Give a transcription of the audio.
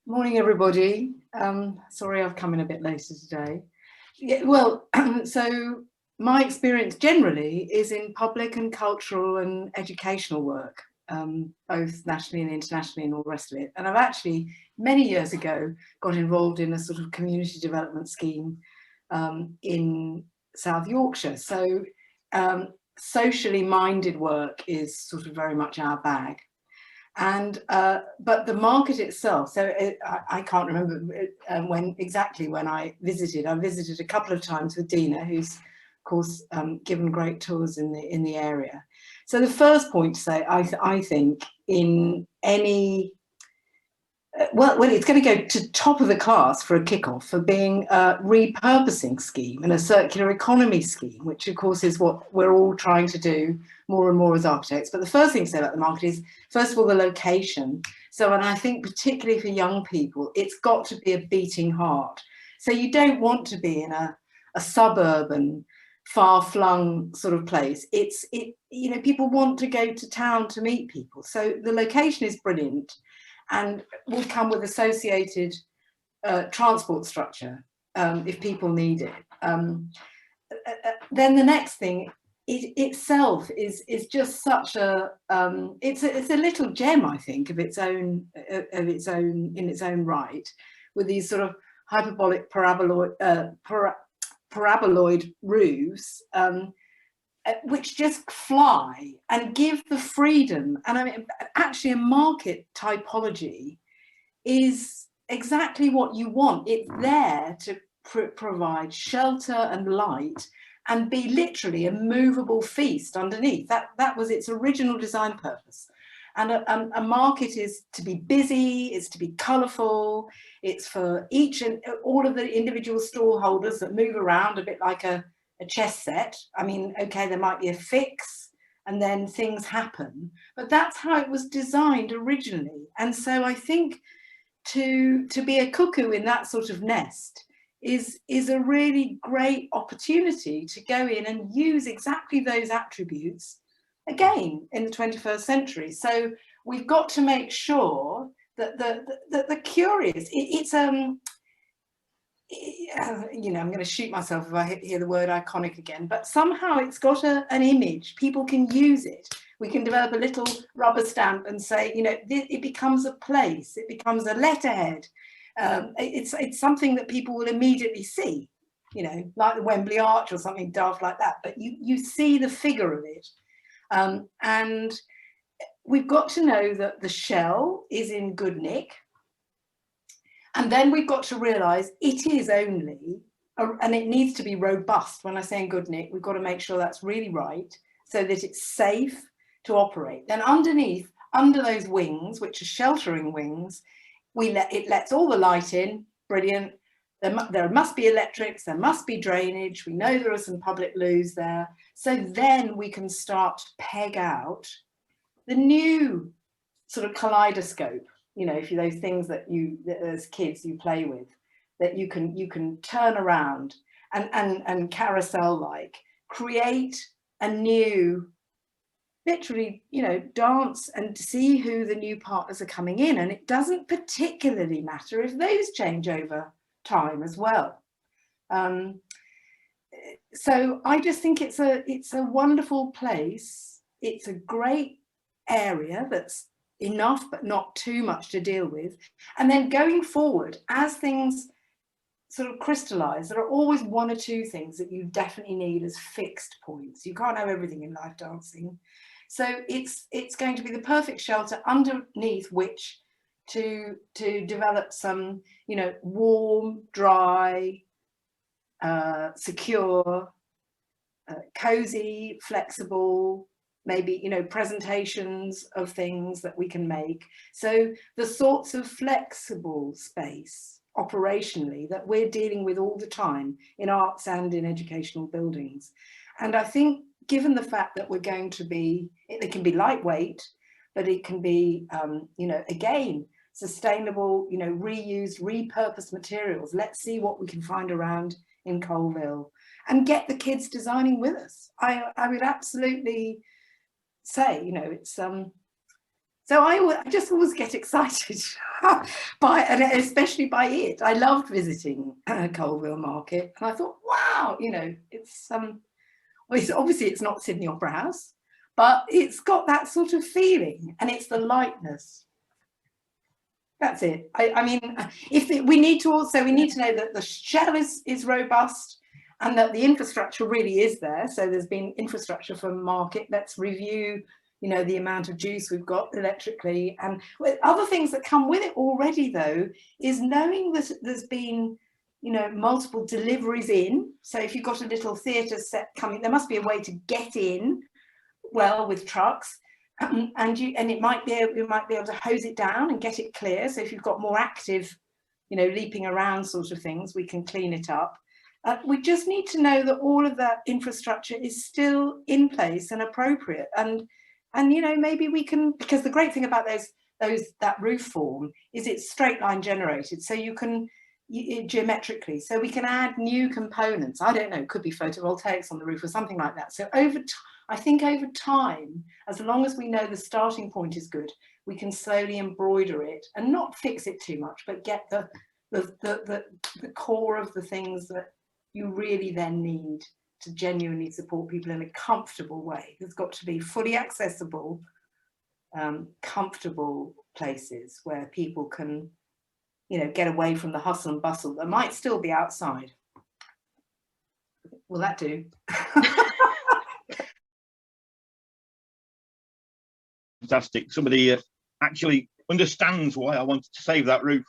Morning, everybody. Sorry I've come in a bit later today. Yeah, well, so my experience generally is in public and cultural and educational work, both nationally and internationally and all the rest of it. And I've actually, many years ago, got involved in a sort of community development scheme in South Yorkshire. So socially minded work is sort of very much our bag. And but the market itself, so I can't remember when I visited. I visited a couple of times with Dina, who's of course given great tours in the area. So the first point to say, I think in any well, it's going to go to top of the class for a kickoff for being a repurposing scheme and a circular economy scheme, which of course is what we're all trying to do more and more as architects. But the first thing to say about the market is, first of all, the location. So, and I think particularly for young people, it's got to be a beating heart. So you don't want to be in a suburban, far-flung sort of place. You know, people want to go to town to meet people. So the location is brilliant and will come with associated transport structure if people need it. Then the next thing, it itself is just such a it's a little gem, I think, of its own in its own right, with these sort of hyperbolic paraboloid roofs. Which just fly and give the freedom. And I mean, actually a market typology is exactly what you want. It's there to provide shelter and light and be literally a movable feast underneath. That was its original design purpose. And a market is to be busy, it's to be colourful, it's for each and all of the individual stall holders that move around a bit like a chess set. I mean, okay, there might be a fix and then things happen, but that's how it was designed originally. And so I think to be a cuckoo in that sort of nest is a really great opportunity to go in and use exactly those attributes again in the 21st century. So we've got to make sure that the curious, you know, I'm going to shoot myself if I hear the word iconic again, but somehow it's got an image. People can use it. We can develop a little rubber stamp and say, you know, it becomes a place. It becomes a letterhead. It's something that people will immediately see, you know, like the Wembley Arch or something daft like that. But you see the figure of it. And we've got to know that the shell is in good nick. And then we've got to realise it is only, and it needs to be robust. When I say in good nick, we've got to make sure that's really right so that it's safe to operate. Then underneath, under those wings, which are sheltering wings, it lets all the light in, brilliant. There must be electrics, there must be drainage. We know there are some public loos there. So then we can start to peg out the new sort of kaleidoscope. You know, if you those things that as kids you play with, that you can turn around and carousel like create a new, literally, you know, dance and see who the new partners are coming in. And it doesn't particularly matter if those change over time as well. So I just think it's a wonderful place. It's a great area that's enough but not too much to deal with. And then going forward, as things sort of crystallize, there are always one or two things that you definitely need as fixed points. You can't have everything in life dancing. So it's going to be the perfect shelter underneath which to develop some, you know, warm, dry, secure, cozy, flexible, maybe, you know, presentations of things that we can make. So the sorts of flexible space operationally that we're dealing with all the time in arts and in educational buildings. And I think given the fact that we're going to be, it can be lightweight, but it can be, you know, again, sustainable, you know, reused, repurposed materials. Let's see what we can find around in Coalville and get the kids designing with us. I would absolutely say, you know, So I just always get excited and especially by it. I loved visiting Coalville Market, and I thought, wow, you know, it's well, obviously it's not Sydney Opera House, but it's got that sort of feeling, and it's the lightness. That's it. I mean, we need to know that the shell is robust, and that the infrastructure really is there. So there's been infrastructure for market. Let's review, you know, the amount of juice we've got electrically. And other things that come with it already, though, is knowing that there's been, you know, multiple deliveries in. So if you've got a little theatre set coming, there must be a way to get in well with trucks. And you might be able to hose it down and get it clear. So if you've got more active, you know, leaping around sort of things, we can clean it up. We just need to know that all of that infrastructure is still in place and appropriate. And you know, maybe we can, because the great thing about that roof form is it's straight line generated, so you can geometrically, so we can add new components. I don't know, it could be photovoltaics on the roof or something like that. So I think over time, as long as we know the starting point is good, we can slowly embroider it and not fix it too much, but get the core of the things that you really then need to genuinely support people in a comfortable way. There's got to be fully accessible, comfortable places where people can, you know, get away from the hustle and bustle that might still be outside. Will that do? Fantastic. Somebody actually understands why I wanted to save that roof.